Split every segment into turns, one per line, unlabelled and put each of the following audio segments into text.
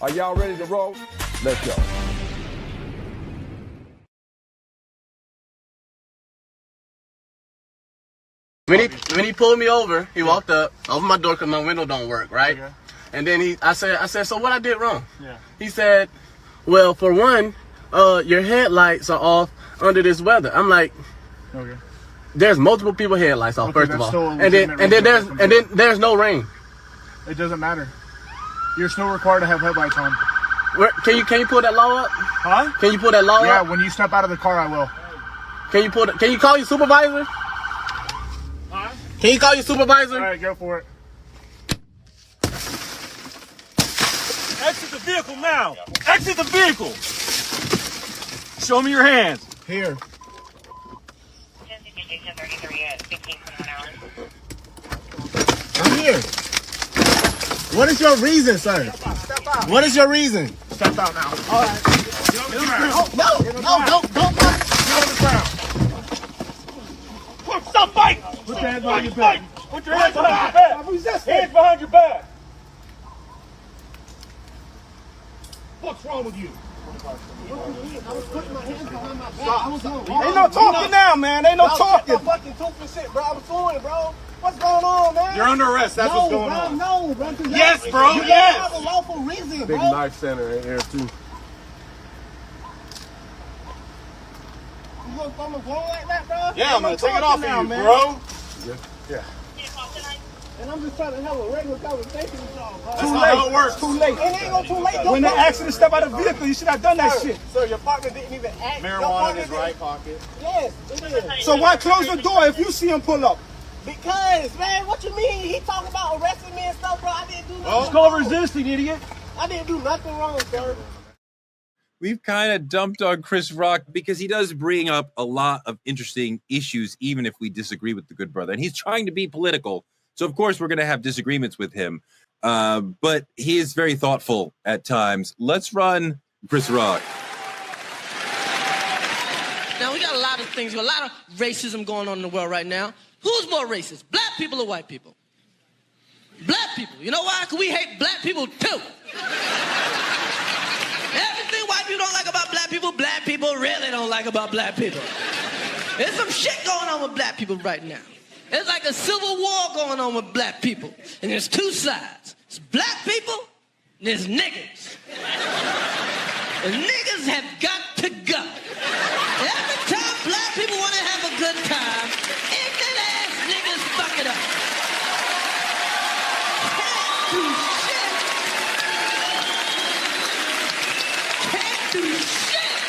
Are y'all ready to roll? Let's go.
When he pulled me over, he walked up, opened my door because my window don't work, right? Okay. And then I said, so what I did wrong? Yeah. He said, well, for one, your headlights are off under this weather. I'm like, okay. There's multiple people headlights off, first of all. And then there's no rain.
It doesn't matter. You're still required to have headlights on.
Can you pull that law up?
Huh?
Can you pull that law up?
Yeah, when you step out of the car, I will.
Can you call your supervisor? Can you call your supervisor?
All right, go for it.
Exit the vehicle now. Exit the vehicle. Show me your hands.
Here.
I'm here. What is your reason, sir?
Step out.
What is your reason?
Step out now.
All right.
Get on the ground.
Don't.
Get on the ground.
Stop fighting!
Put your hands behind your back.
Put your hands behind your back. Hands behind your back.
What's wrong with you?
I was putting my hands behind my back.
Ain't no talking now, man. Ain't no talking.
I'm fucking tooth and shit, bro. I was fooling, bro. What's going on, man?
You're under arrest. That's what's going on.
No, bro.
Yes, bro.
You
Yes.
have a lawful reason, bro.
Big knife center in here, too.
You gonna throw my phone like that, bro?
Yeah, I'm gonna take it off of you, bro.
Yeah.
And I'm just trying to have a regular conversation with y'all, bro.
That's not how it works.
Too late.
It ain't gonna too late.
When they asked you to step out of the vehicle, you should have done that shit.
Sir, your partner didn't even ask.
Marijuana in his right pocket.
Yes, it is.
So why close the door if you see him pull up?
Because, man, what you mean? He talking about arresting me and stuff, bro. I didn't do nothing.
It's called resisting, idiot.
I didn't do nothing wrong, sir.
We've kind of dumped on Chris Rock because he does bring up a lot of interesting issues, even if we disagree with the good brother. And he's trying to be political. So, of course, we're going to have disagreements with him. But he is very thoughtful at times. Let's run Chris Rock.
Now, we got a lot of things, a lot of racism going on in the world right now. Who's more racist, black people or white people? Black people. You know why? Because we hate black people, too. Everything white people don't like about black people really don't like about black people. There's some shit going on with black people right now. It's like a civil war going on with black people. And there's two sides. It's black people and there's niggas. And niggas have got to go. Every time black people want to have a good time, ignorant ass niggas fuck it up. Can't do shit. Can't do shit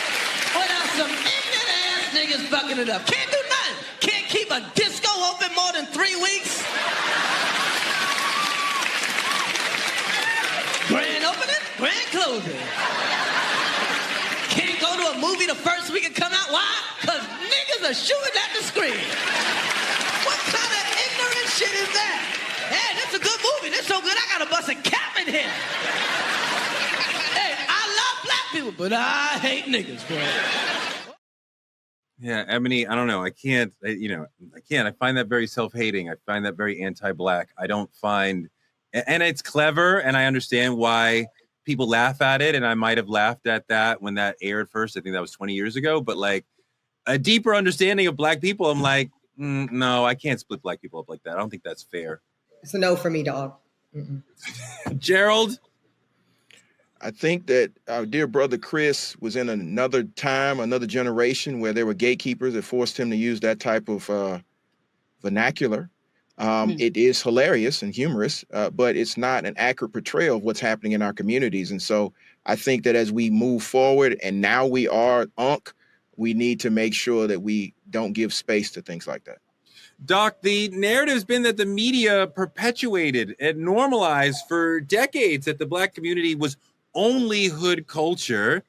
without some ignorant ass niggas fucking it up. Can't do nothing. Can't keep a disco open more than 3 weeks. Grand opening, grand closing. Can't go to a movie the first week and come out. Why? Because niggas are shooting at the screen. What kind of ignorant shit is that? Hey, that's a good movie. That's so good, I gotta bust a cap in here. Hey, I love black people, but I hate niggas, bro.
Yeah, Ebony, I don't know. I can't. I find that very self-hating. I find that very anti-black. I don't find, and it's clever, and I understand why people laugh at it, and I might have laughed at that when that aired first. I think that was 20 years ago. But like a deeper understanding of black people, I'm like, no, I can't split black people up like that. I don't think that's fair.
It's a no for me, dog.
Gerald?
I think that our dear brother Chris was in another time, another generation where there were gatekeepers that forced him to use that type of vernacular. It is hilarious and humorous, but it's not an accurate portrayal of what's happening in our communities. And so I think that as we move forward and now we are UNC, we need to make sure that we don't give space to things like that.
Doc, the narrative's been that the media perpetuated and normalized for decades that the black community was only hood culture,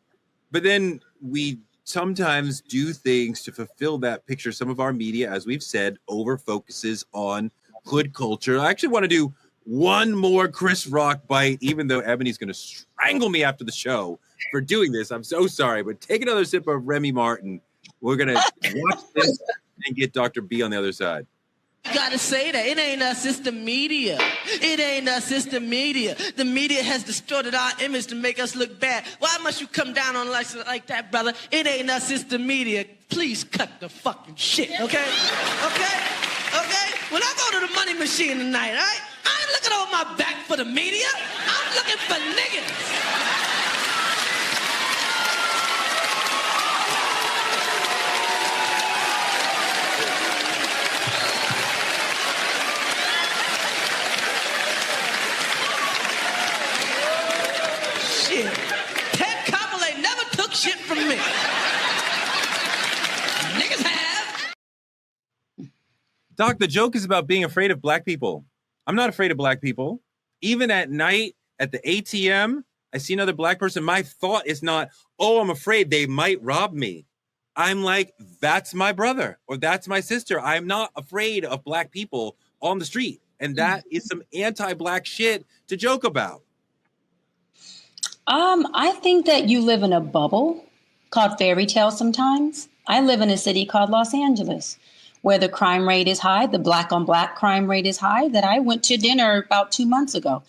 but then we sometimes do things to fulfill that picture. Some of our media, as we've said, over focuses on hood culture. I actually want to do one more Chris Rock bite, even though Ebony's going to strangle me after the show for doing this. I'm so sorry, but take another sip of Remy Martin. We're going to watch this and get Dr. B on the other side.
You gotta say that. It ain't us, it's the media. It ain't us, it's the media. The media has distorted our image to make us look bad. Why must you come down on us like that, brother? It ain't us, it's the media. Please cut the fucking shit, okay? Okay? Okay? When I go to the money machine tonight, all right? I ain't looking over my back for the media. I'm looking for niggas. Shit. Ted Koppel never took shit from me. Niggas have.
Doc, the joke is about being afraid of black people. I'm not afraid of black people. Even at night at the ATM, I see another black person. My thought is not, oh, I'm afraid they might rob me. I'm like, that's my brother or that's my sister. I'm not afraid of black people on the street. And that is some anti-black shit to joke about.
I think that you live in a bubble called fairy tale sometimes. I live in a city called Los Angeles, where the crime rate is high, the black on black crime rate is high, that I went to dinner about 2 months ago.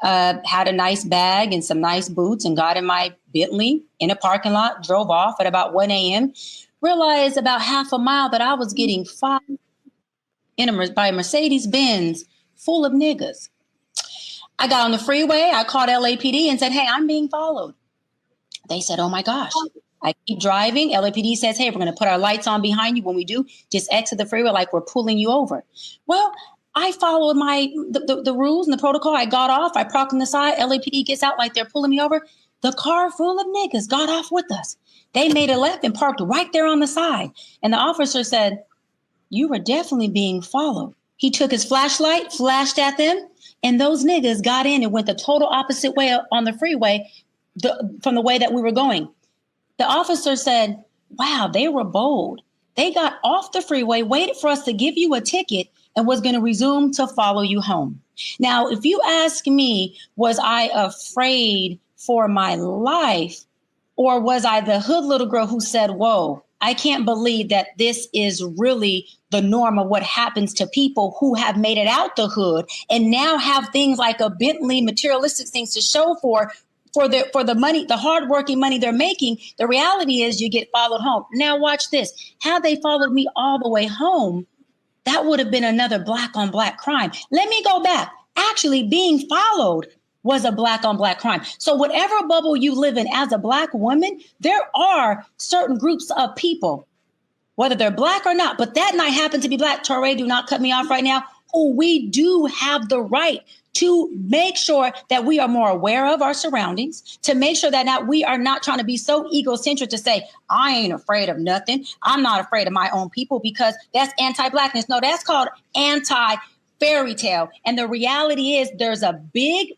Had a nice bag and some nice boots and got in my Bentley in a parking lot, drove off at about 1 a.m., realized about half a mile that I was getting followed by a Mercedes-Benz full of niggas. I got on the freeway, I called LAPD and said, hey, I'm being followed. They said, oh my gosh. I keep driving. LAPD says, hey, we're going to put our lights on behind you. When we do, just exit the freeway like we're pulling you over. Well, I followed the rules and the protocol. I got off. I parked on the side. LAPD gets out like they're pulling me over. The car full of niggas got off with us. They made a left and parked right there on the side. And the officer said, you were definitely being followed. He took his flashlight, flashed at them, and those niggas got in and went the total opposite way on the freeway from the way that we were going. The officer said, wow, they were bold. They got off the freeway, waited for us to give you a ticket, and was going to resume to follow you home. Now, if you ask me, was I afraid for my life, or was I the hood little girl who said, whoa, I can't believe that this is really the norm of what happens to people who have made it out the hood and now have things like a Bentley, materialistic things to show for the money, the hardworking money they're making. The reality is you get followed home. Now watch this. Had they followed me all the way home, that would have been another black on black crime. Let me go back. Actually, being followed was a black on black crime. So whatever bubble you live in as a black woman, there are certain groups of people, whether they're black or not, but that night happened to be black. Toure, do not cut me off right now. Who we do have the right to make sure that we are more aware of our surroundings, to make sure that we are not trying to be so egocentric to say, I ain't afraid of nothing. I'm not afraid of my own people, because that's anti-blackness. No, that's called anti-fairy tale. And the reality is there's a big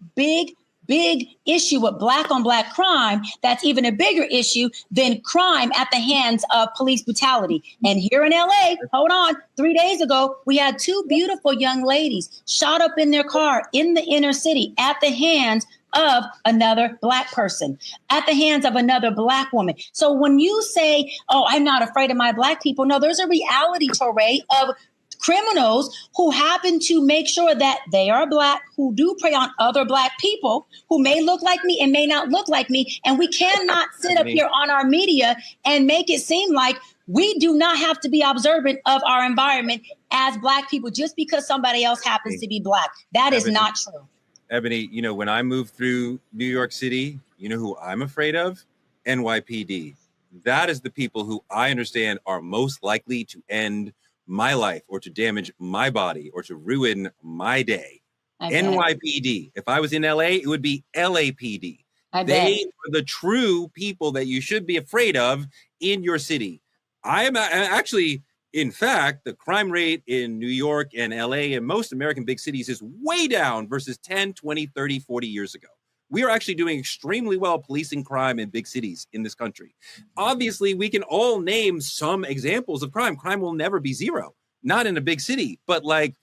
issue with black on black crime that's even a bigger issue than crime at the hands of police brutality. And here in LA, hold on, 3 days ago, we had two beautiful young ladies shot up in their car in the inner city at the hands of another black person, at the hands of another black woman. So when you say, oh, I'm not afraid of my black people, no, there's a reality, Toure, of criminals who happen to make sure that they are black, who do prey on other black people who may look like me and may not look like me. And we cannot sit up here on our media and make it seem like we do not have to be observant of our environment as black people just because somebody else happens to be black. That is not true.
Ebony, you know, when I moved through New York City, you know who I'm afraid of? NYPD. That is the people who I understand are most likely to end my life or to damage my body or to ruin my day. NYPD. If I was in LA, it would be LAPD. They are the true people that you should be afraid of in your city. I am actually, in fact, the crime rate in New York and LA and most American big cities is way down versus 10, 20, 30, 40 years ago. We are actually doing extremely well policing crime in big cities in this country. Obviously, we can all name some examples of crime. Crime will never be zero, not in a big city. But like,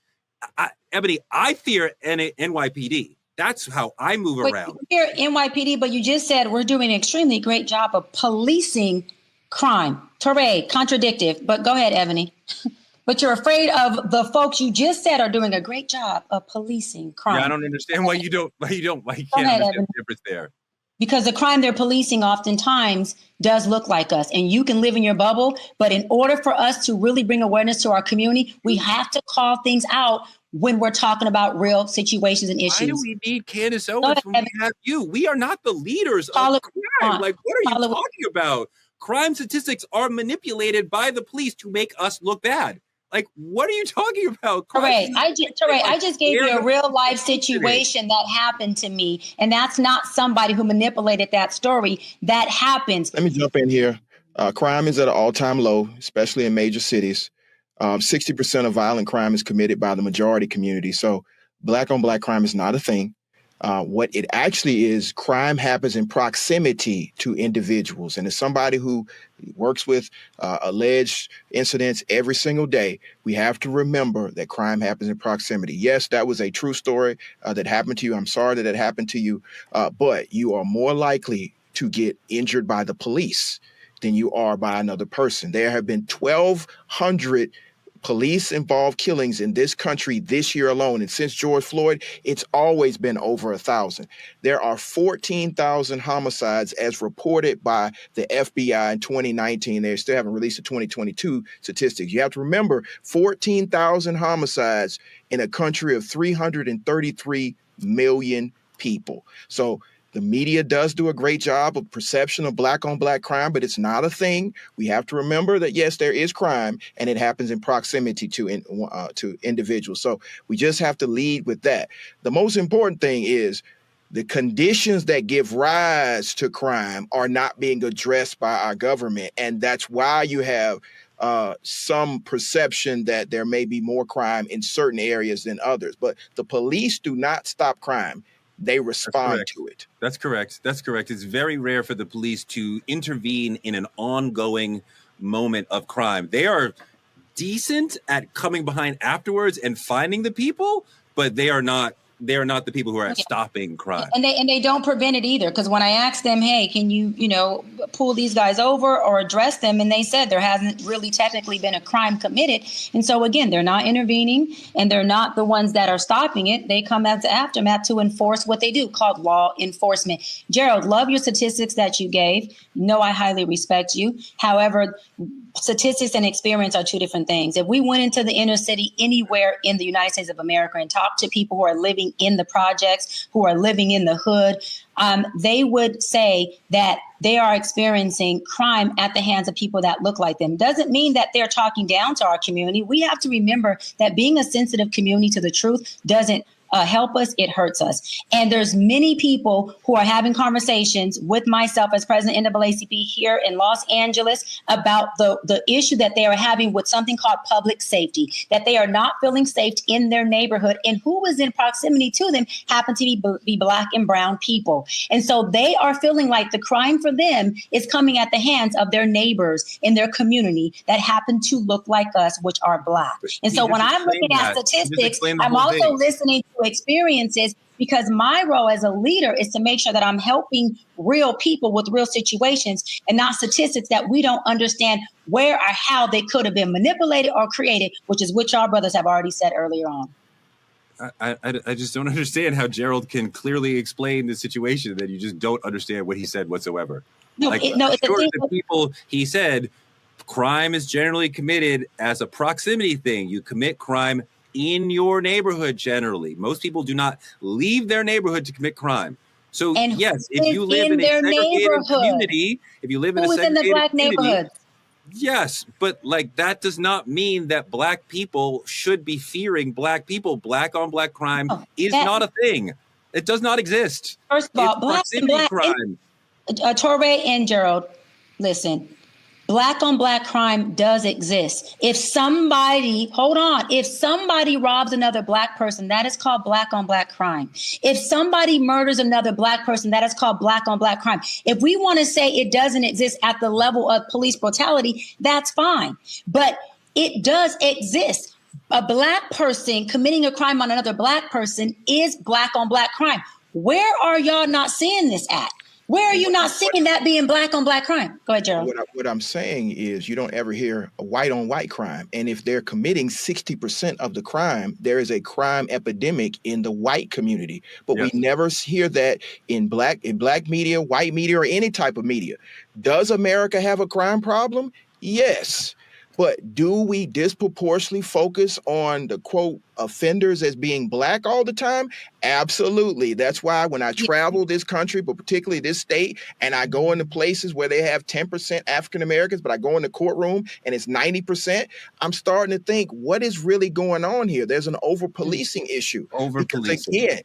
Ebony, I fear NYPD. That's how I move around.
You fear NYPD, but you just said we're doing an extremely great job of policing crime. Toure, contradictive, but go ahead, Ebony. But you're afraid of the folks you just said are doing a great job of policing crime.
Yeah, I don't understand why you can't understand the difference there.
Because the crime they're policing oftentimes does look like us, and you can live in your bubble. But in order for us to really bring awareness to our community, we have to call things out when we're talking about real situations and issues.
Why do we need Candace Owens when we have you? We are not the leaders of crime. Like, what are you talking about? Crime statistics are manipulated by the police to make us look bad. Like, what are you talking about?
Toure, I just gave you a real life situation that happened to me, and that's not somebody who manipulated that story. That happens.
Let me jump in here. Crime is at an all-time low, especially in major cities. 60% of violent crime is committed by the majority community. So black on black crime is not a thing. What it actually is, crime happens in proximity to individuals. And as somebody who works with alleged incidents every single day, we have to remember that crime happens in proximity. Yes, that was a true story that happened to you. I'm sorry that it happened to you, but you are more likely to get injured by the police than you are by another person. There have been 1,200 police-involved killings in this country this year alone. And since George Floyd, it's always been over 1,000. There are 14,000 homicides as reported by the FBI in 2019. They still haven't released the 2022 statistics. You have to remember 14,000 homicides in a country of 333 million people. So the media does do a great job of perception of black on black crime, but it's not a thing. We have to remember that, yes, there is crime and it happens in proximity to individuals. So we just have to lead with that. The most important thing is the conditions that give rise to crime are not being addressed by our government. And that's why you have some perception that there may be more crime in certain areas than others. But the police do not stop crime. They respond to it.
That's correct. That's correct. It's very rare for the police to intervene in an ongoing moment of crime. They are decent at coming behind afterwards and finding the people, but they are not the people who are stopping crime.
And they don't prevent it either. Because when I asked them, hey, can you pull these guys over or address them? And they said there hasn't really technically been a crime committed. And so, again, they're not intervening and they're not the ones that are stopping it. They come as the aftermath to enforce what they do, called law enforcement. Gerald, love your statistics that you gave. No, I highly respect you. However, statistics and experience are two different things. If we went into the inner city anywhere in the United States of America and talked to people who are living in the projects, who are living in the hood, they would say that they are experiencing crime at the hands of people that look like them. Doesn't mean that they're talking down to our community. We have to remember that being a sensitive community to the truth doesn't help us, it hurts us. And there's many people who are having conversations with myself as president of NAACP here in Los Angeles about the issue that they are having with something called public safety, that they are not feeling safe in their neighborhood, and who is in proximity to them happen to be black and brown people. And so they are feeling like the crime for them is coming at the hands of their neighbors in their community that happen to look like us, which are black. And so when I'm looking at statistics, I'm also listening to experiences, because my role as a leader is to make sure that I'm helping real people with real situations and not statistics that we don't understand where or how they could have been manipulated or created, which our brothers have already said earlier on.
I just don't understand how Gerald can clearly explain the situation that you just don't understand what he said whatsoever. The people he said crime is generally committed as a proximity thing. You commit crime in your neighborhood generally. Most people do not leave their neighborhood to commit crime. So yes, if you live in a segregated community, if you live in a segregated
black neighborhood,
yes, but like that does not mean that black people should be fearing black people. Black on black crime is not a thing. It does not exist.
First of all, black and black crime. Toure and Gerald, listen. Black on black crime does exist. If somebody robs another black person, that is called black on black crime. If somebody murders another black person, that is called black on black crime. If we want to say it doesn't exist at the level of police brutality, that's fine. But it does exist. A black person committing a crime on another black person is black on black crime. Where are y'all not seeing this at? Where are you not seeing that being black on black crime? Go ahead, Gerald.
What I'm saying is you don't ever hear a white on white crime. And if they're committing 60% of the crime, there is a crime epidemic in the white community. But we never hear that in black media, white media, or any type of media. Does America have a crime problem? Yes. But do we disproportionately focus on the quote offenders as being black all the time? Absolutely. That's why when I travel this country, but particularly this state, and I go into places where they have 10% African Americans, but I go in the courtroom and it's 90%, I'm starting to think, what is really going on here? There's an over-policing issue.
Over-policing.
Again,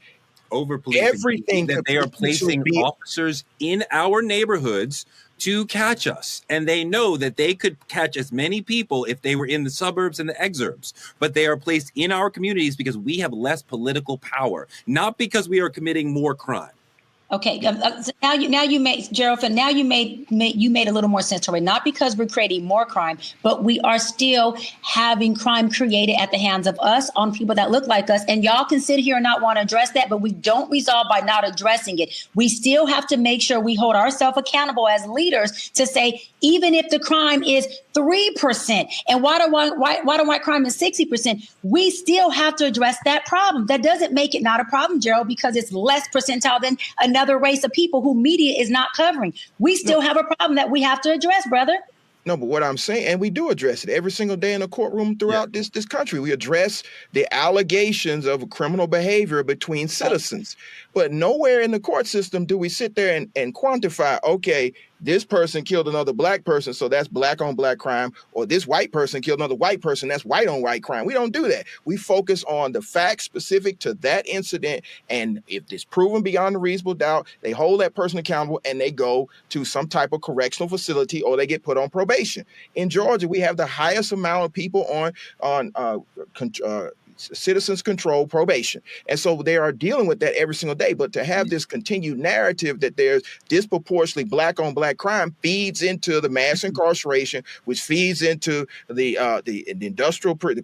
over-policing.
Everything
that they are placing officers in our neighborhoods to catch us. And they know that they could catch as many people if they were in the suburbs and the exurbs. But they are placed in our communities because we have less political power, not because we are committing more crime.
Okay, so now you made, Gerald, now you made a little more sense to it. Not because we're creating more crime, but we are still having crime created at the hands of us on people that look like us. And y'all can sit here and not want to address that, but we don't resolve by not addressing it. We still have to make sure we hold ourselves accountable as leaders to say, even if the crime is 3% and white crime is 60%, we still have to address that problem. That doesn't make it not a problem, Gerald, because it's less percentile than another race of people who media is not covering. We still have a problem that we have to address, brother.
No, but what I'm saying, and we do address it every single day in the courtroom throughout this country. We address the allegations of criminal behavior between citizens. But nowhere in the court system do we sit there and quantify, okay, this person killed another black person, so that's black on black crime, or this white person killed another white person, that's white on white crime. We don't do that. We focus on the facts specific to that incident, and if it's proven beyond a reasonable doubt, they hold that person accountable and they go to some type of correctional facility or they get put on probation. In Georgia, we have the highest amount of people on citizens control probation. And so they are dealing with that every single day. But to have this continued narrative that there's disproportionately black on black crime feeds into the mass incarceration, which feeds into the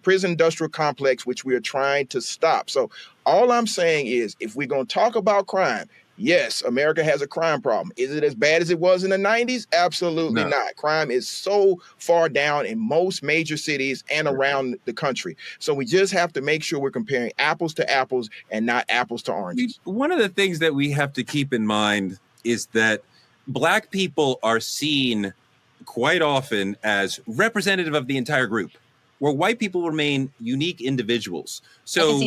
prison industrial complex, which we are trying to stop. So all I'm saying is, if we're going to talk about crime, yes, America has a crime problem. Is it as bad as it was in the 90s? Absolutely not. Crime is so far down in most major cities and around the country. So we just have to make sure we're comparing apples to apples and not apples to oranges.
One of the things that we have to keep in mind is that black people are seen quite often as representative of the entire group, where white people remain unique individuals. So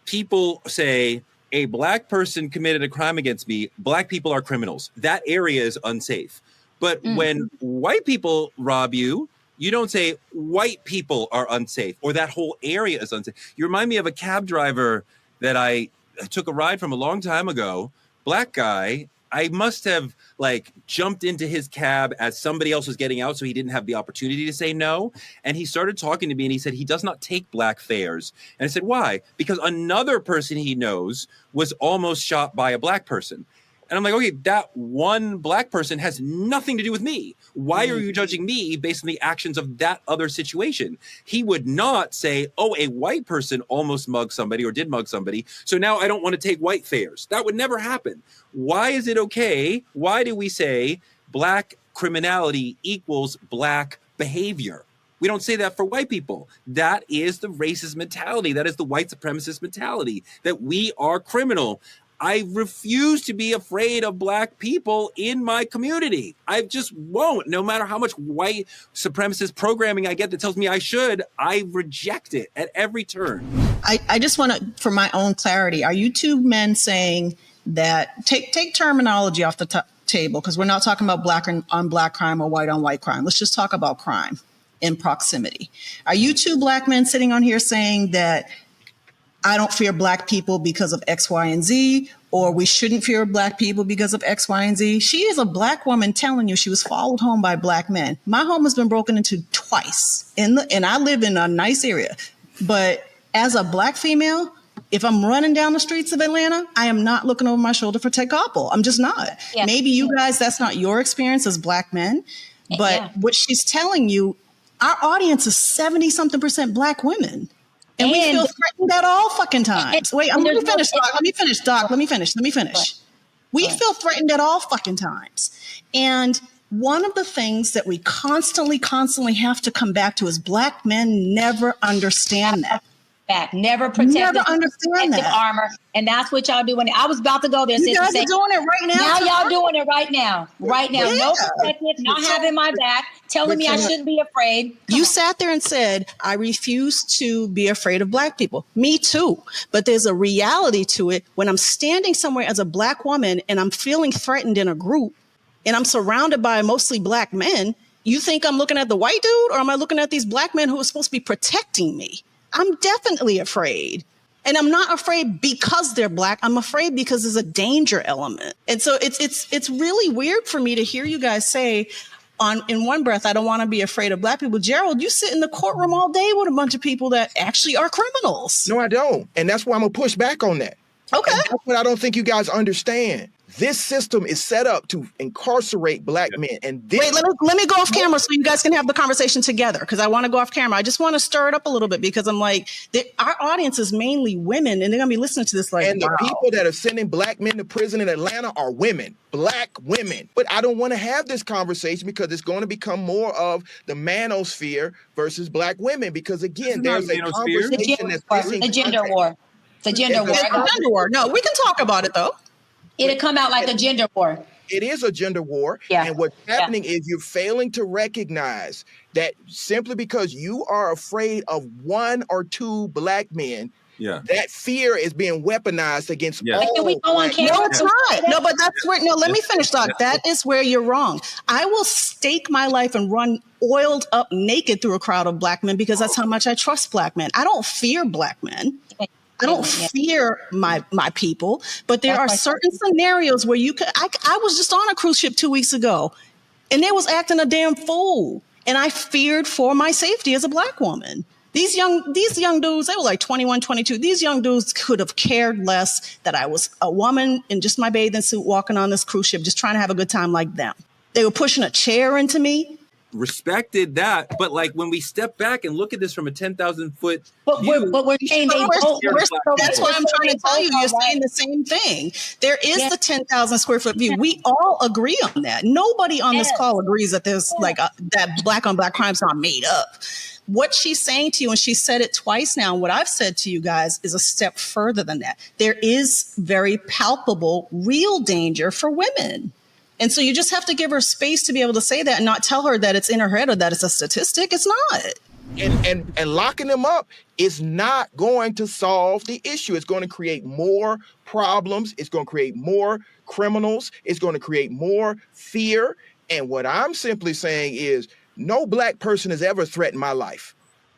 people say, a black person committed a crime against me, black people are criminals. That area is unsafe. But when white people rob you, you don't say white people are unsafe or that whole area is unsafe. You remind me of a cab driver that I took a ride from a long time ago, black guy. I must have jumped into his cab as somebody else was getting out, so he didn't have the opportunity to say no. And he started talking to me and he said he does not take black fares. And I said, why? Because another person he knows was almost shot by a black person. And I'm like, okay, that one black person has nothing to do with me. Why are you judging me based on the actions of that other situation? He would not say, oh, a white person almost mugged somebody or did mug somebody, so now I don't want to take white fares. That would never happen. Why is it okay? Why do we say black criminality equals black behavior? We don't say that for white people. That is the racist mentality. That is the white supremacist mentality, that we are criminal. I refuse to be afraid of black people in my community. I just won't. No matter how much white supremacist programming I get that tells me I should, I reject it at every turn.
I just want to, for my own clarity, are you two men saying that, take terminology off the table, because we're not talking about black on black crime or white on white crime. Let's just talk about crime in proximity. Are you two black men sitting on here saying that I don't fear black people because of X, Y, and Z, or we shouldn't fear black people because of X, Y, and Z? She is a black woman telling you she was followed home by black men. My home has been broken into twice, and I live in a nice area. But as a black female, if I'm running down the streets of Atlanta, I am not looking over my shoulder for Tekapel. I'm just not. Yeah. Maybe you guys, that's not your experience as black men, but what she's telling you, our audience is 70-something% black women. And we feel threatened at all fucking times. Wait, let me finish, Doc. Let me finish. We feel threatened at all fucking times. And one of the things that we constantly have to come back to is Black men never understand that.
Never protect
understand that
armor, and that's what y'all doing. I was about to go there.
You guys are doing it right now.
Now y'all doing it right now. Yeah. No protective, not having my back, telling me I shouldn't be afraid.
You sat there and said, I refuse to be afraid of Black people. Me too. But there's a reality to it. When I'm standing somewhere as a Black woman and I'm feeling threatened in a group and I'm surrounded by mostly Black men, you think I'm looking at the white dude, or am I looking at these Black men who are supposed to be protecting me? I'm definitely afraid. And I'm not afraid because they're Black. I'm afraid because there's a danger element. And so it's really weird for me to hear you guys say in one breath, I don't want to be afraid of Black people. Gerald, you sit in the courtroom all day with a bunch of people that actually are criminals.
No, I don't. And that's why I'm going to push back on that.
Okay.
And that's what I don't think you guys understand. This system is set up to incarcerate Black men. And
wait, let me go off camera so you guys can have the conversation together, because I want to go off camera. I just want to stir it up a little bit, because I'm like, our audience is mainly women, and they're going to be listening to this like,
and the people that are sending Black men to prison in Atlanta are women, Black women. But I don't want to have this conversation because it's going to become more of the manosphere versus Black women, because again, there's a conversation that's
a gender war. It's a gender war.
No, we can talk about it though.
It'll come out like a gender war.
It is a gender war.
Yeah.
And what's happening is you're failing to recognize that simply because you are afraid of one or two Black men, that fear is being weaponized against all.
Can we go on camera?
No, it's not. No, but that's where, let me finish, Doc. That is where you're wrong. I will stake my life and run oiled up naked through a crowd of Black men because that's how much I trust Black men. I don't fear Black men. I don't fear my people, but there are certain scenarios where you could. I was just on a cruise ship 2 weeks ago, and they was acting a damn fool, and I feared for my safety as a Black woman. These young dudes, they were like 21, 22. These young dudes could have cared less that I was a woman in just my bathing suit walking on this cruise ship, just trying to have a good time like them. They were pushing a chair into me.
Respected that, but like when we step back and look at this from a 10,000-foot
view, we're saying
that's why I'm trying to tell you, you're saying the same thing. There is the 10,000 square foot view. We all agree on that. Nobody on this call agrees that there's like that Black on Black crime's not made up. What she's saying to you, and she said it twice now, and what I've said to you guys is a step further than that. There is very palpable, real danger for women. And so you just have to give her space to be able to say that and not tell her that it's in her head or that it's a statistic. It's not.
And locking them up is not going to solve the issue. It's going to create more problems. It's going to create more criminals. It's going to create more fear. And what I'm simply saying is no Black person has ever threatened my life.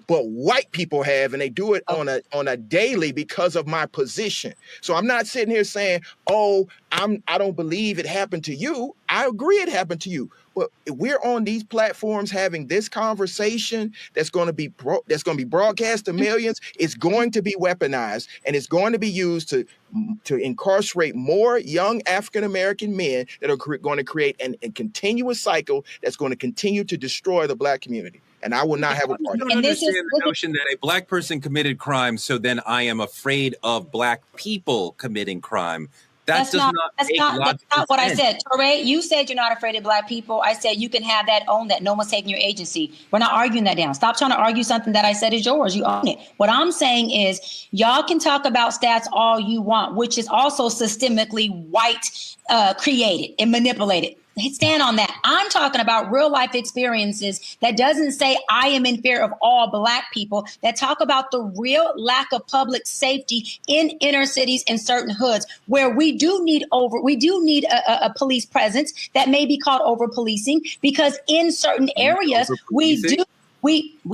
But white people have, and they do it on a daily because of my position. So I'm not sitting here saying, "Oh, I don't believe it happened to you." I agree it happened to you. But if we're on these platforms having this conversation that's going to be broadcast to millions, it's going to be weaponized, and it's going to be used to incarcerate more young African American men that are going to create a continuous cycle that's going to continue to destroy the Black community. And I will not have a part of it.
I don't understand the notion that a Black person committed crime, so then I am afraid of Black people committing crime. That's not
what I said. Toure, you said you're not afraid of Black people. I said you can have that, own that. No one's taking your agency. We're not arguing that down. Stop trying to argue something that I said is yours. You own it. What I'm saying is y'all can talk about stats all you want, which is also systemically white created and manipulated. Stand on that. I'm talking about real life experiences that doesn't say I am in fear of all Black people, that talk about the real lack of public safety in inner cities and certain hoods where we do need a police presence that may be called over policing, because in certain areas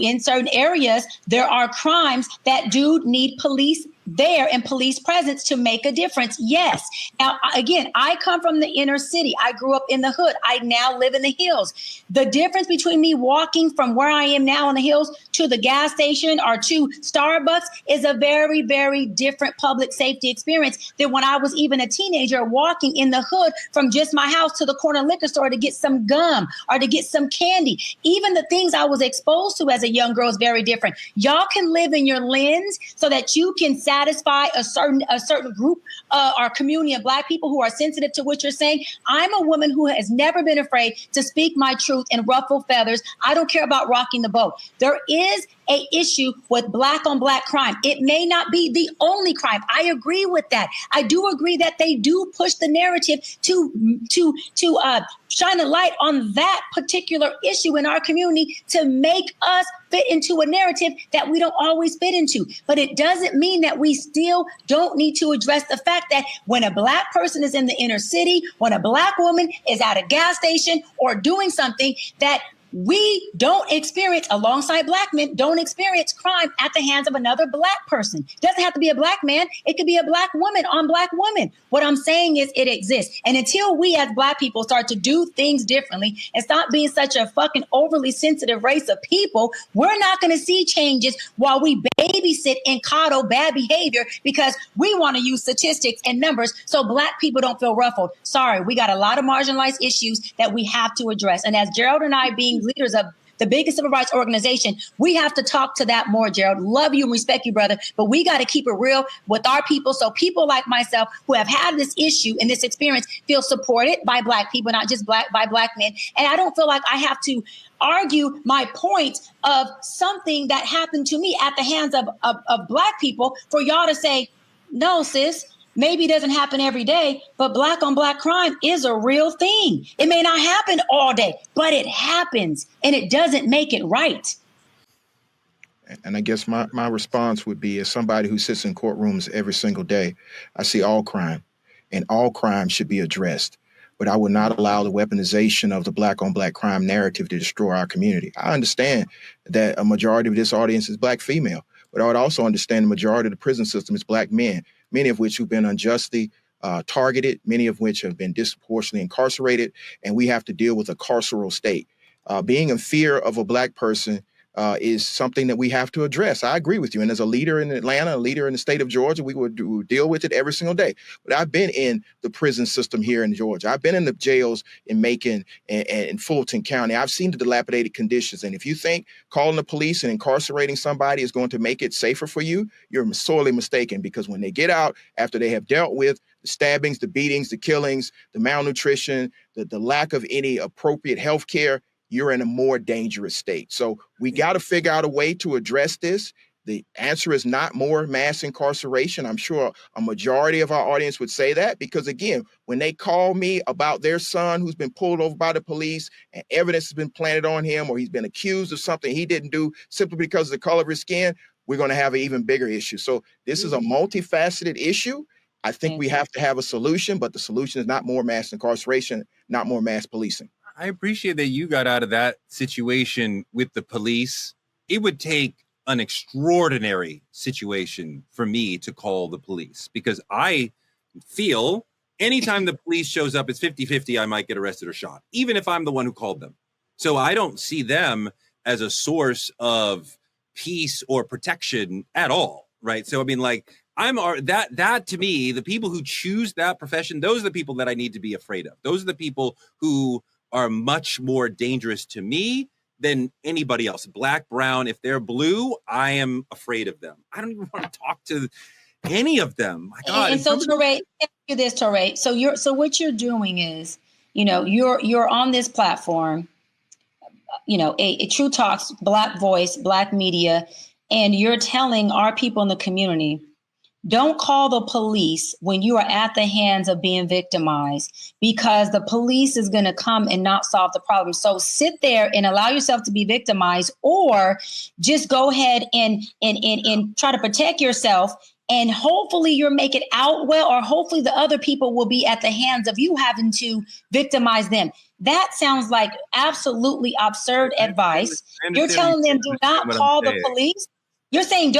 in certain areas there are crimes that do need police there and police presence to make a difference. Yes. Now, again, I come from the inner city. I grew up in the hood. I now live in the hills. The difference between me walking from where I am now in the hills to the gas station or to Starbucks is a very, very different public safety experience than when I was even a teenager walking in the hood from just my house to the corner liquor store to get some gum or to get some candy. Even the things I was exposed to as a young girl is very different. Y'all can live in your lens so that you can satisfy a certain group or community of Black people who are sensitive to what you're saying. I'm a woman who has never been afraid to speak my truth and ruffle feathers. I don't care about rocking the boat. There is a issue with Black on Black crime. It may not be the only crime. I agree with that. I do agree that they do push the narrative to shine a light on that particular issue in our community to make us fit into a narrative that we don't always fit into. But it doesn't mean that we still don't need to address the fact that when a Black person is in the inner city, when a Black woman is at a gas station or doing something that we don't experience, alongside Black men, don't experience crime at the hands of another Black person. It doesn't have to be a Black man. It could be a Black woman on Black woman. What I'm saying is it exists. And until we as Black people start to do things differently and stop being such a fucking overly sensitive race of people, we're not going to see changes while we babysit and coddle bad behavior because we want to use statistics and numbers so Black people don't feel ruffled. Sorry, we got a lot of marginalized issues that we have to address. And as Gerald and I, being leaders of the biggest civil rights organization, we have to talk to that more, Gerald. Love you and respect you, brother, but we got to keep it real with our people so people like myself who have had this issue and this experience feel supported by Black people, not just by Black men. And I don't feel like I have to argue my point of something that happened to me at the hands of Black people for y'all to say, no, sis, maybe it doesn't happen every day, but Black on Black crime is a real thing. It may not happen all day, but it happens, and it doesn't make it right.
And I guess my response would be, as somebody who sits in courtrooms every single day, I see all crime, and all crime should be addressed. But I would not allow the weaponization of the Black on Black crime narrative to destroy our community. I understand that a majority of this audience is Black female, but I would also understand the majority of the prison system is Black men, many of which who've been unjustly targeted, many of which have been disproportionately incarcerated, and we have to deal with a carceral state. Being in fear of a Black person is something that we have to address. I agree with you. And as a leader in Atlanta, a leader in the state of Georgia, we would deal with it every single day. But I've been in the prison system here in Georgia. I've been in the jails in Macon and Fulton County. I've seen the dilapidated conditions. And if you think calling the police and incarcerating somebody is going to make it safer for you, you're sorely mistaken, because when they get out after they have dealt with the stabbings, the beatings, the killings, the malnutrition, the lack of any appropriate health care, you're in a more dangerous state. So we got to figure out a way to address this. The answer is not more mass incarceration. I'm sure a majority of our audience would say that, because again, when they call me about their son who's been pulled over by the police and evidence has been planted on him, or he's been accused of something he didn't do simply because of the color of his skin, we're going to have an even bigger issue. So this is a multifaceted issue. I think we have to have a solution, but the solution is not more mass incarceration, not more mass policing.
I appreciate that you got out of that situation with the police. It would take an extraordinary situation for me to call the police, because I feel anytime the police shows up, it's 50-50, I might get arrested or shot, even if I'm the one who called them. So I don't see them as a source of peace or protection at all, right? So, I mean, like, that to me, the people who choose that profession, those are the people that I need to be afraid of. Those are the people who are much more dangerous to me than anybody else. Black, brown, if they're blue, I am afraid of them. I don't even want to talk to any of them. My God.
And so Toure, ask you this, Toure. So what you're doing is, you're on this platform, a True Talks, Black voice, Black media, and you're telling our people in the community, don't call the police when you are at the hands of being victimized, because the police is going to come and not solve the problem. So sit there and allow yourself to be victimized, or just go ahead and try to protect yourself. And hopefully you'll make it out well, or hopefully the other people will be at the hands of you having to victimize them. That sounds like absolutely absurd advice. You're telling them do not call the police. You're saying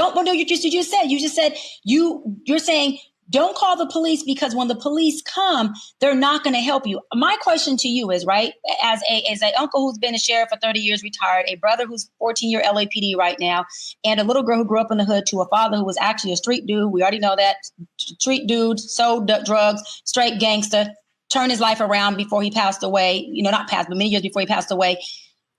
you're saying don't call the police, because when the police come, they're not going to help you. My question to you is, right, as a uncle who's been a sheriff for 30 years, retired, a brother who's 14-year LAPD right now, and a little girl who grew up in the hood, to a father who was actually a street dude. We already know that. Street dude, sold drugs, straight gangster, turned his life around before he passed away, but many years before he passed away.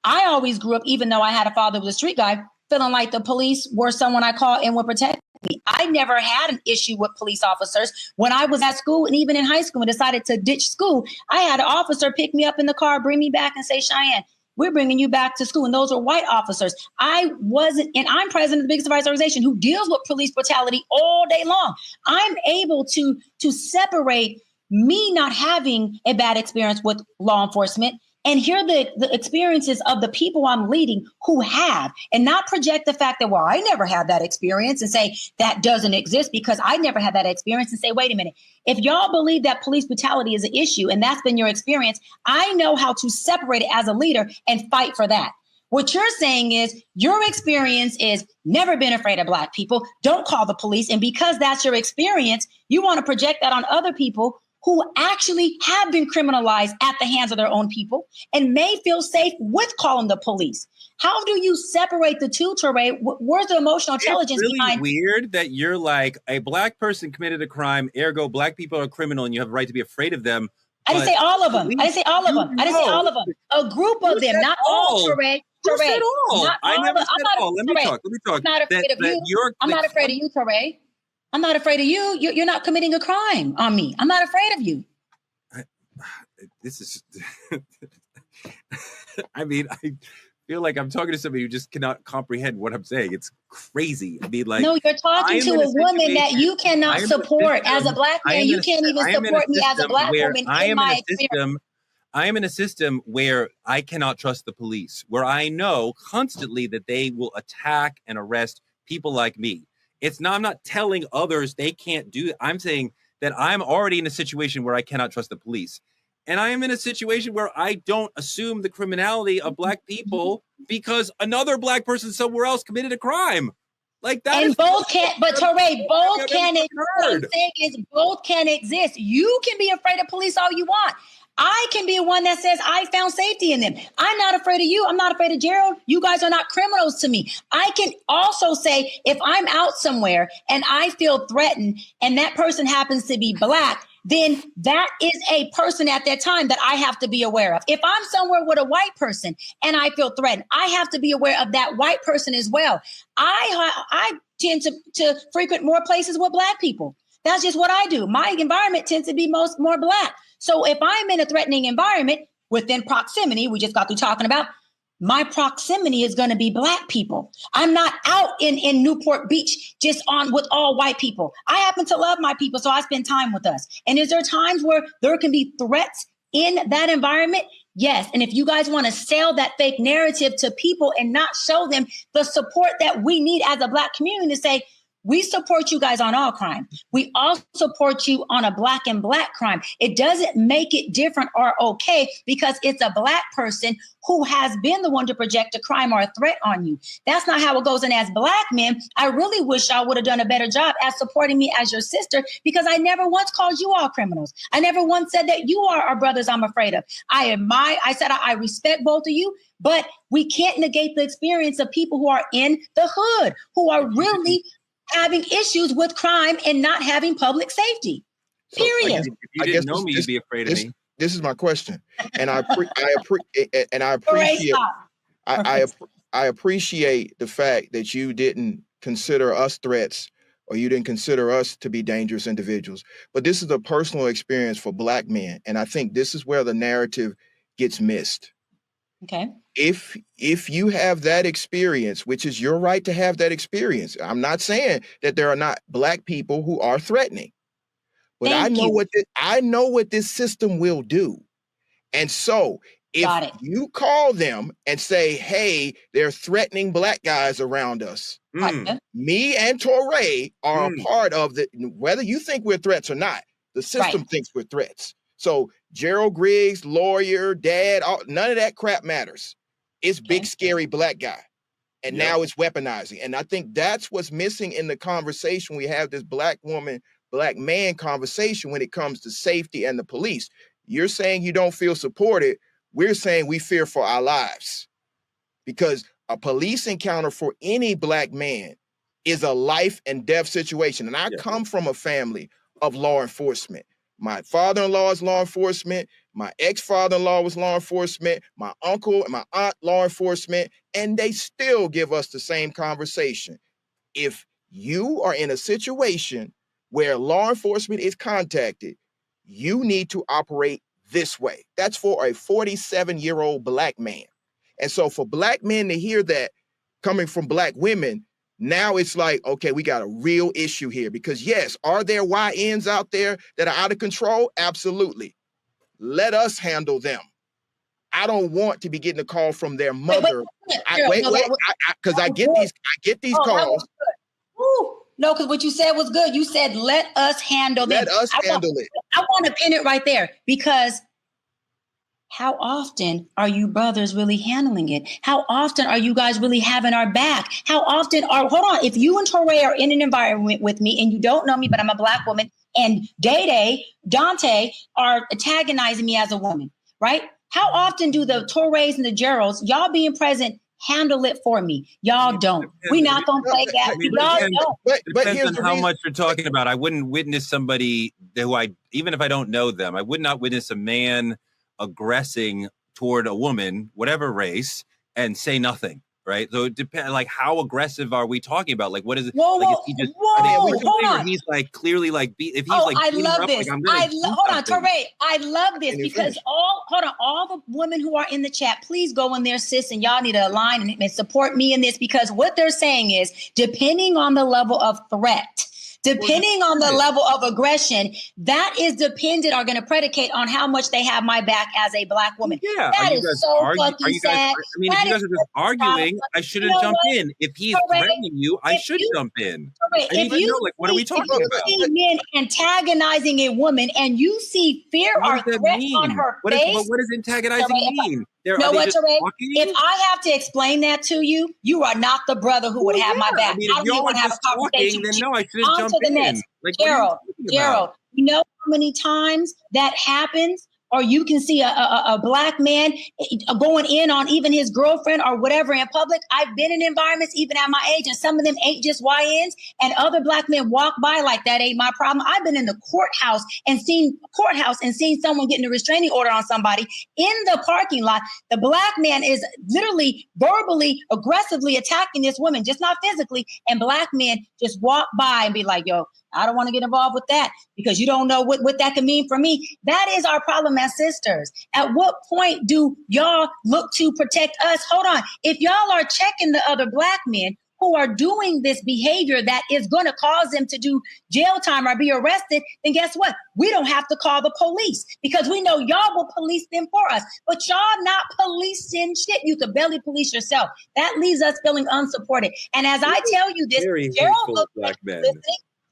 I always grew up, even though I had a father who was a street guy, feeling like the police were someone I called and would protect me. I never had an issue with police officers. When I was at school and even in high school and decided to ditch school, I had an officer pick me up in the car, bring me back and say, Cheyenne, we're bringing you back to school. And those are white officers. I wasn't, and I'm president of the biggest advice organization who deals with police brutality all day long. I'm able to separate me not having a bad experience with law enforcement and hear the experiences of the people I'm leading who have, and not project the fact that, well, I never had that experience and say that doesn't exist because I never had that experience, and say, wait a minute, if y'all believe that police brutality is an issue and that's been your experience, I know how to separate it as a leader and fight for that. What you're saying is your experience is never been afraid of Black people, don't call the police. And because that's your experience, you want to project that on other people who actually have been criminalized at the hands of their own people and may feel safe with calling the police. How do you separate the two, Toure? Where's the emotional intelligence
it's really
behind?
Weird that you're like, a Black person committed a crime, ergo Black people are criminal and you have a right to be afraid of them.
I didn't say all of them. I didn't say all of them. I didn't say all of them. A group of them, not all, Toure.
Who said all? I never said all. Let me talk.
I'm not afraid of you. I'm not afraid of you, Toure. I'm not afraid of you. You're not committing a crime on me. I'm not afraid of you.
This is, I mean, I feel like I'm talking to somebody who just cannot comprehend what I'm saying. It's crazy. I mean, like,
no, you're talking to a woman that you cannot support as a Black man. You can't even support me as a Black woman in my experience.
I am in a system where I cannot trust the police, where I know constantly that they will attack and arrest people like me. I'm not telling others they can't do it. I'm saying that I'm already in a situation where I cannot trust the police. And I am in a situation where I don't assume the criminality of Black people because another Black person somewhere else committed a crime. Like that.
And both can't, but Toure, both can exist. What I'm saying is both can exist. You can be afraid of police all you want. I can be one that says I found safety in them. I'm not afraid of you. I'm not afraid of Gerald. You guys are not criminals to me. I can also say if I'm out somewhere and I feel threatened and that person happens to be Black, then that is a person at that time that I have to be aware of. If I'm somewhere with a white person and I feel threatened, I have to be aware of that white person as well. I tend to frequent more places with Black people. That's just what I do. My environment tends to be more Black. So if I'm in a threatening environment within proximity, we just got through talking about, my proximity is going to be Black people. I'm not out in Newport Beach just with all white people. I happen to love my people, so I spend time with us. And is there times where there can be threats in that environment? Yes. And if you guys want to sell that fake narrative to people and not show them the support that we need as a Black community to say, we support you guys on all crime. We also support you on a Black and Black crime. It doesn't make it different or okay because it's a Black person who has been the one to project a crime or a threat on you. That's not how it goes. And as Black men, I really wish y'all would have done a better job at supporting me as your sister because I never once called you all criminals. I never once said that you are our brothers I'm afraid of. I said I respect both of you, but we can't negate the experience of people who are in the hood, who are really having issues with crime and not having public safety. Period.
If you didn't know me, you'd be afraid of me.
This is my question, and I appreciate the fact that you didn't consider us threats or you didn't consider us to be dangerous individuals. But this is a personal experience for Black men, and I think this is where the narrative gets missed.
Okay.
If you have that experience, which is your right to have that experience, I'm not saying that there are not Black people who are threatening, but I know what this system will do. And so if you call them and say, hey, they're threatening Black guys around us, me and Toure are a part of whether you think we're threats or not, the system thinks we're threats. So Gerald Griggs, lawyer, dad, none of that crap matters. It's big, scary Black guy. And now it's weaponizing. And I think that's what's missing in the conversation. We have this Black woman, Black man conversation when it comes to safety and the police. You're saying you don't feel supported. We're saying we fear for our lives. Because a police encounter for any Black man is a life and death situation. And I come from a family of law enforcement. My father-in-law is law enforcement. My ex-father-in-law was law enforcement. My uncle and my aunt, law enforcement. And they still give us the same conversation. If you are in a situation where law enforcement is contacted, you need to operate this way. That's for a 47-year-old black man. And so for black men to hear that coming from black women, now it's like, okay, we got a real issue here. Because yes, are there YNs out there that are out of control? Absolutely. Let us handle them. I don't want to be getting a call from their mother. Because I get these calls.
No, because what you said was good. You said, let us handle them.
Let us handle it.
I want to pin it right there, because how often are you brothers really handling it? How often are you guys really having our back? How often hold on, if you and Toure are in an environment with me and you don't know me, but I'm a black woman, and Day, Dante are antagonizing me as a woman, right? How often do the Toures and the Geralds, y'all being present, handle it for me? Y'all don't. We're not going to play that. Y'all don't.
It depends on how much you're talking about. I wouldn't witness somebody who even if I don't know them, I would not witness a man aggressing toward a woman, whatever race, and say nothing. Right. So it depends. Like, how aggressive are we talking about? Like, what is it?
Whoa,
like,
whoa,
is he just,
hold on.
He's like clearly like, if he's like,
I love this.
Like,
hold on, Toure. I love this because all the women who are in the chat, please go in there, sis, and y'all need to align and support me in this, because what they're saying is, depending on the level of threat, depending on the level of aggression, that is dependent or going to predicate on how much they have my back as a black woman.
Yeah,
that is so fucking sad.
I mean, if you guys are just arguing, I shouldn't jump in. If he's threatening you, I should jump in.
If you
know, like, what are we talking about?
See men antagonizing a woman, and you see fear or threat on her face.
What does antagonizing mean?
If I have to explain that to you, you are not the brother who would have my back.
I don't even want to have a conversation. Then no, I shouldn't jump in. Like,
Gerald, you know how many times that happens? Or you can see a black man going in on even his girlfriend or whatever in public. I've been in environments even at my age, and some of them ain't just YNs, and other black men walk by like that ain't my problem. I've been in the courthouse and seen someone getting a restraining order on somebody in the parking lot. The black man is literally verbally, aggressively attacking this woman, just not physically, and black men just walk by and be like, yo, I don't want to get involved with that because you don't know what that can mean for me. That is our problem as sisters. At what point do y'all look to protect us? Hold on. If y'all are checking the other black men who are doing this behavior that is going to cause them to do jail time or be arrested, then guess what? We don't have to call the police because we know y'all will police them for us. But y'all not policing shit. You could barely police yourself. That leaves us feeling unsupported. And as I tell you this, Gerald looks like listening.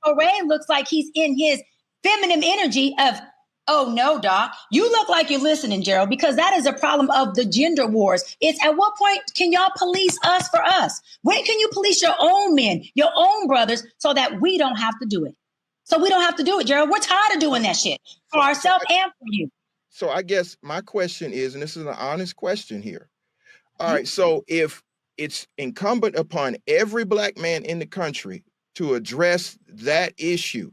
Toure looks like he's in his feminine energy of, oh no, Doc, you look like you're listening, Gerald, because that is a problem of the gender wars. It's at what point can y'all police us for us? When can you police your own men, your own brothers, so that we don't have to do it? So we don't have to do it, Gerald. We're tired of doing that shit for ourselves and for you.
So I guess my question is, and this is an honest question here. All right, so if it's incumbent upon every black man in the country to address that issue,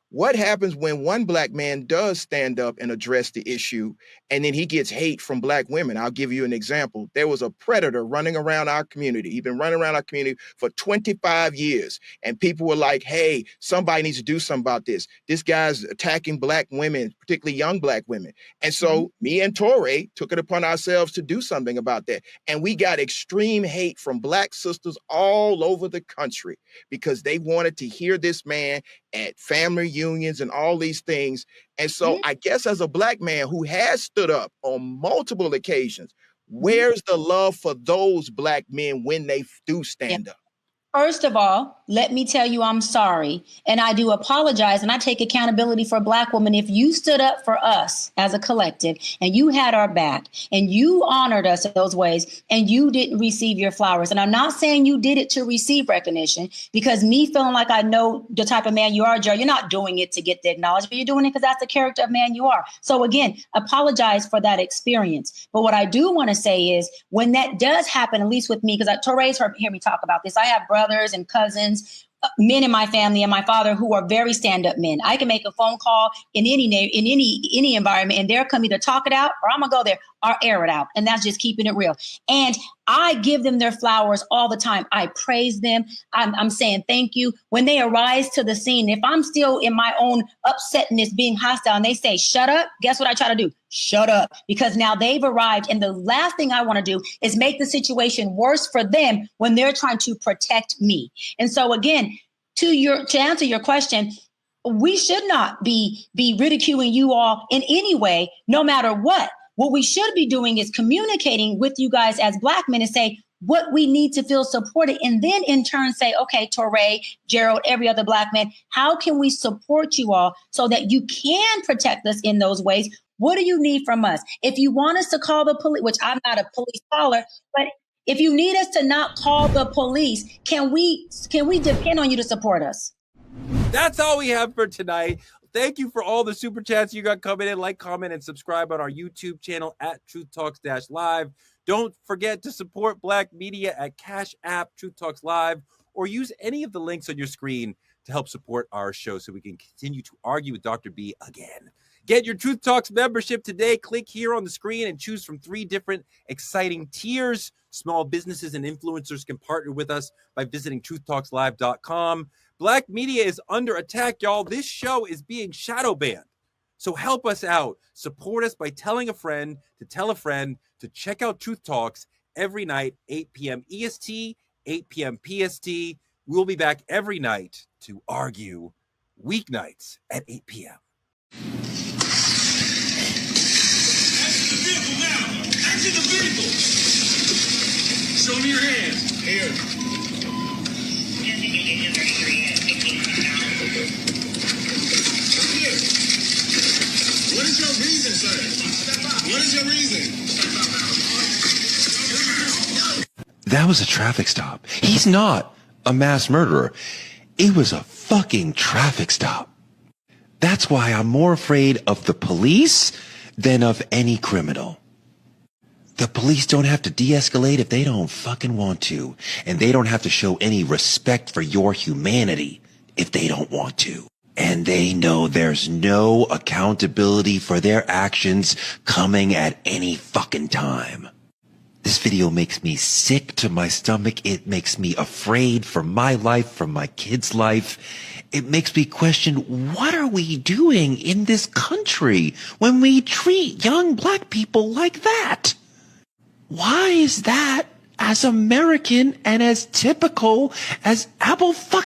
what happens when one black man does stand up and address the issue and then he gets hate from black women? I'll give you an example. There was a predator running around our community. He'd been running around our community for 25 years. And people were like, hey, somebody needs to do something about this. This guy's attacking black women, particularly young black women. And so me and Toure took it upon ourselves to do something about that. And we got extreme hate from black sisters all over the country because they wanted to hear this man at family unions and all these things. And so I guess as a black man who has stood up on multiple occasions, where's the love for those black men when they do stand up?
First of all, let me tell you I'm sorry. And I do apologize. And I take accountability for Black women. If you stood up for us as a collective and you had our back and you honored us in those ways and you didn't receive your flowers. And I'm not saying you did it to receive recognition, because me feeling like I know the type of man you are, Joe, you're not doing it to get the acknowledgement, but you're doing it because that's the character of man you are. So again, apologize for that experience. But what I do want to say is when that does happen, at least with me, because Toure's heard me talk about this. I have brothers and cousins, men in my family and my father who are very stand-up men. I can make a phone call in any environment and they'll come either talk it out or I'm gonna go there. or air it out. And that's just keeping it real. And I give them their flowers all the time. I praise them. I'm saying thank you. When they arise to the scene, if I'm still in my own upsetness, being hostile, and they say, shut up, guess what I try to do? Shut up. Because now they've arrived. And the last thing I want to do is make the situation worse for them when they're trying to protect me. And so again, to answer your question, we should not be ridiculing you all in any way, no matter what. What we should be doing is communicating with you guys as Black men and say what we need to feel supported. And then in turn say, okay, Toure, Gerald, every other Black man, how can we support you all so that you can protect us in those ways? What do you need from us? If you want us to call the police, which I'm not a police caller, but if you need us to not call the police, can we depend on you to support us?
That's all we have for tonight. Thank you for all the super chats you got coming in. Like, comment, and subscribe on our YouTube channel at TruthTalks-Live. Don't forget to support Black media at CashApp, TruthTalksLIVE, or use any of the links on your screen to help support our show so we can continue to argue with Dr. B again. Get your Truth Talks membership today. Click here on the screen and choose from 3 different exciting tiers. Small businesses and influencers can partner with us by visiting TruthTalksLive.com. Black media is under attack, y'all. This show is being shadow banned. So help us out. Support us by telling a friend to tell a friend to check out Truth Talks every night, 8 p.m. EST, 8 p.m. PST. We'll be back every night to argue weeknights at 8 p.m.
Exit the vehicle now. Exit the vehicle. Show me your hands. Here.
What is your reason, sir? What is your reason?
That was a traffic stop. He's not a mass murderer. It was a fucking traffic stop. That's why I'm more afraid of the police than of any criminal. The police don't have to de-escalate if they don't fucking want to. And they don't have to show any respect for your humanity if they don't want to. And they know there's no accountability for their actions coming at any fucking time. This video makes me sick to my stomach. It makes me afraid for my life, for my kids' life. It makes me question, what are we doing in this country when we treat young Black people like that? Why is that as American and as typical as apple fucking